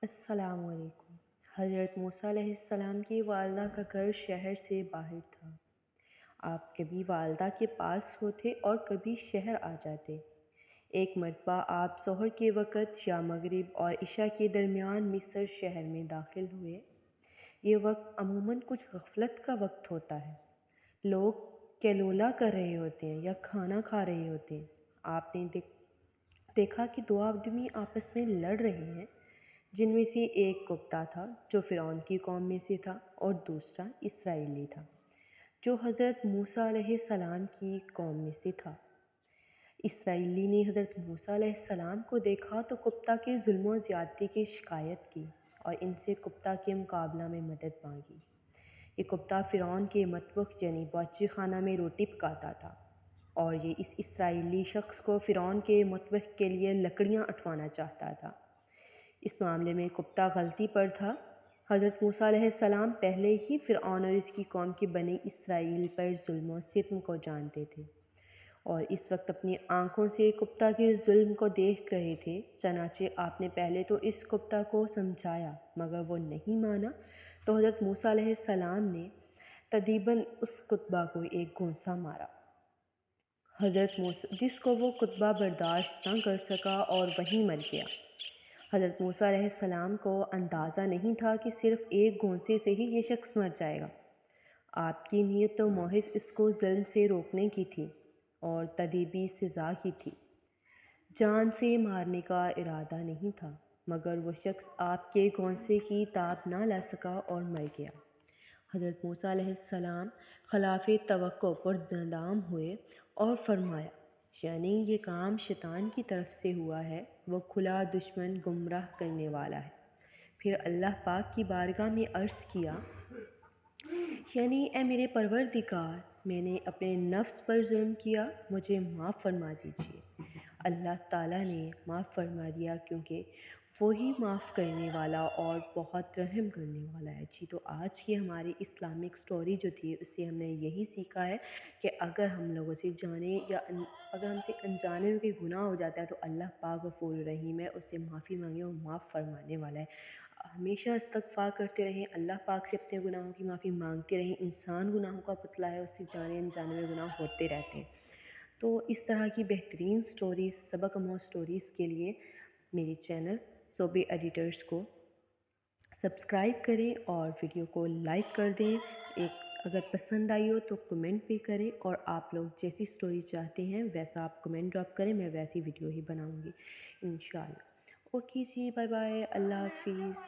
السلام علیکم۔ حضرت موسیٰ علیہ السلام کی والدہ کا گھر شہر سے باہر تھا۔ آپ کبھی والدہ کے پاس ہوتے اور کبھی شہر آ جاتے۔ ایک مرتبہ آپ ظہر کے وقت یا مغرب اور عشاء کے درمیان مصر شہر میں داخل ہوئے۔ یہ وقت عموماً کچھ غفلت کا وقت ہوتا ہے۔ لوگ کیلولا کر رہے ہوتے ہیں یا کھانا کھا رہے ہوتے ہیں۔ آپ نے دیکھا کہ دو آدمی آپس میں لڑ رہے ہیں، جن میں سے ایک کتا تھا جو فرعون کی قوم میں سے تھا اور دوسرا اسرائیلی تھا جو حضرت موسیٰ علیہ السلام کی قوم میں سے تھا۔ اسرائیلی نے حضرت موسیٰ علیہ السلام کو دیکھا تو کتا کے ظلم و زیادتی کی شکایت کی اور ان سے کتا کے مقابلہ میں مدد مانگی۔ یہ کتا فرعون کے مطبخ یعنی باورچی خانہ میں روٹی پکاتا تھا اور یہ اس اسرائیلی شخص کو فرعون کے مطبخ کے لیے لکڑیاں اٹھوانا چاہتا تھا۔ اس معاملے میں کتا غلطی پر تھا۔ حضرت موسیٰ علیہ السلام پہلے ہی فرعون اور اس کی قوم کی بنی اسرائیل پر ظلم و ستم کو جانتے تھے اور اس وقت اپنی آنکھوں سے کتا کے ظلم کو دیکھ رہے تھے۔ چنانچہ آپ نے پہلے تو اس کتا کو سمجھایا مگر وہ نہیں مانا، تو حضرت موسیٰ علیہ السلام نے تدبیراً اس کتا کو ایک گھونسا مارا حضرت موسیٰ جس کو وہ کتا برداشت نہ کر سکا اور وہیں مر گیا۔ حضرت موسیٰ علیہ السلام کو اندازہ نہیں تھا کہ صرف ایک گھونسے سے ہی یہ شخص مر جائے گا۔ آپ کی نیت تو محض اس کو ظلم سے روکنے کی تھی اور تدبیری سزا کی تھی، جان سے مارنے کا ارادہ نہیں تھا، مگر وہ شخص آپ کے گھونسے کی تاب نہ لا سکا اور مر گیا۔ حضرت موسیٰ علیہ السلام خلاف توقع پر نادام ہوئے اور فرمایا، یعنی یہ کام شیطان کی طرف سے ہوا ہے، وہ کھلا دشمن گمراہ کرنے والا ہے۔ پھر اللہ پاک کی بارگاہ میں عرض کیا، یعنی اے میرے پروردگار، میں نے اپنے نفس پر ظلم کیا، مجھے معاف فرما دیجیے۔ اللہ تعالیٰ نے معاف فرما دیا کیونکہ وہی معاف کرنے والا اور بہت رحم کرنے والا ہے۔ جی تو آج کی ہماری اسلامک سٹوری جو تھی اس سے ہم نے یہی سیکھا ہے کہ اگر ہم لوگوں سے جانے یا اگر ہم سے انجانے میں کوئی گناہ ہو جاتا ہے تو اللہ پاک غفور رحیم ہے، اس سے معافی مانگیں، وہ معاف فرمانے والا ہے۔ ہمیشہ استغفار کرتے رہیں، اللہ پاک سے اپنے گناہوں کی معافی مانگتے رہیں۔ انسان گناہوں کا پتلا ہے، اس سے جانے انجانے میں گناہ ہوتے رہتے ہیں۔ تو اس طرح کی بہترین سٹوریز، سبق آموز سٹوریز کے لیے میری چینل صوبی ایڈیٹرز کو سبسکرائب کریں اور ویڈیو کو لائک کر دیں۔ اگر پسند آئی ہو تو کمنٹ بھی کریں اور آپ لوگ جیسی سٹوری چاہتے ہیں ویسا آپ کمنٹ ڈراپ کریں، میں ویسی ویڈیو ہی بناؤں گی انشاءاللہ۔ اوکے جی، بائے بائے، اللہ حافظ۔